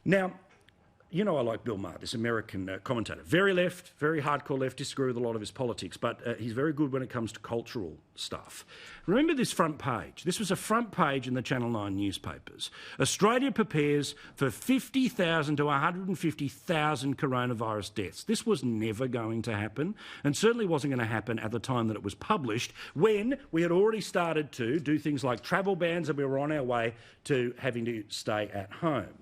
Now, you know I like Bill Maher, this American commentator. Very left, very hardcore left, disagree with a lot of his politics, but he's very good when it comes to cultural stuff. Remember this front page? This was a front page in the Channel 9 newspapers. Australia prepares for 50,000 to 150,000 coronavirus deaths. This was never going to happen, and certainly wasn't going to happen at the time that it was published, when we had already started to do things like travel bans and we were on our way to having to stay at home.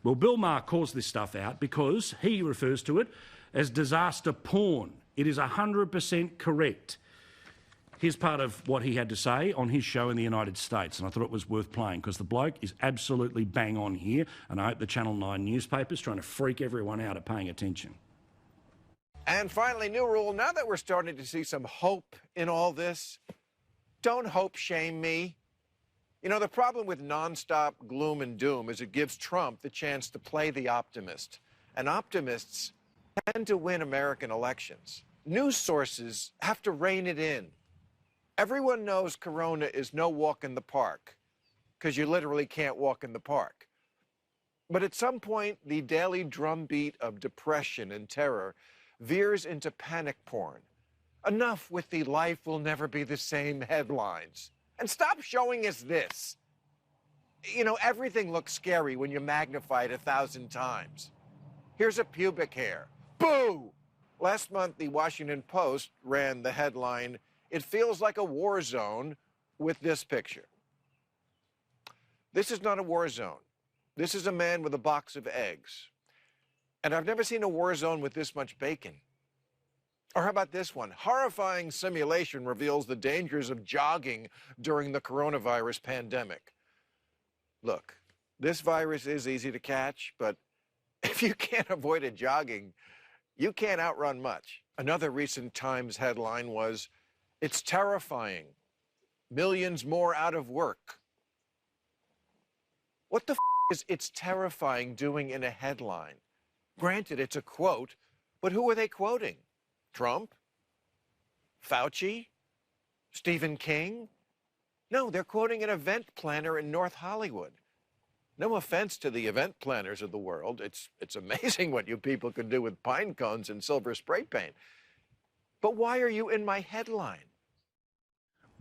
Well, Bill Maher calls this stuff out because he refers to it as disaster porn. It is 100% correct. Here's part of what he had to say on his show in the United States, and I thought it was worth playing because the bloke is absolutely bang on here, and I hope the Channel 9 newspapers trying to freak everyone out at paying attention. And finally, new rule, now that we're starting to see some hope in all this, don't hope shame me. You know, the problem with nonstop gloom and doom is it gives Trump the chance to play the optimist. And optimists tend to win American elections. News sources have to rein it in. Everyone knows Corona is no walk in the park, because you literally can't walk in the park. But at some point, the daily drumbeat of depression and terror veers into panic porn. Enough with the life will never be the same headlines. And stop showing us this. You know, everything looks scary when you magnify it 1,000 times. Here's a pubic hair. Boo! Last month, the Washington Post ran the headline, "It feels like a war zone," with this picture. This is not a war zone. This is a man with a box of eggs. And I've never seen a war zone with this much bacon. Or how about this one? Horrifying simulation reveals the dangers of jogging during the coronavirus pandemic. Look, this virus is easy to catch, but if you can't avoid it jogging, you can't outrun much. Another recent Times headline was, "It's terrifying. Millions more out of work." What the is "it's terrifying" doing in a headline? Granted, it's a quote, but who are they quoting? Trump? Fauci? Stephen King? No, they're quoting an event planner in North Hollywood. No offense to the event planners of the world. It's amazing what you people can do with pine cones and silver spray paint. But why are you in my headline?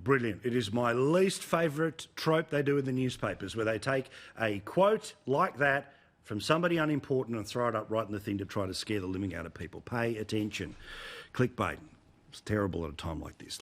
Brilliant. It is my least favourite trope they do in the newspapers, where they take a quote like that from somebody unimportant and throw it up right in the thing to try to scare the living out of people. Pay attention. Clickbait. It's terrible at a time like this.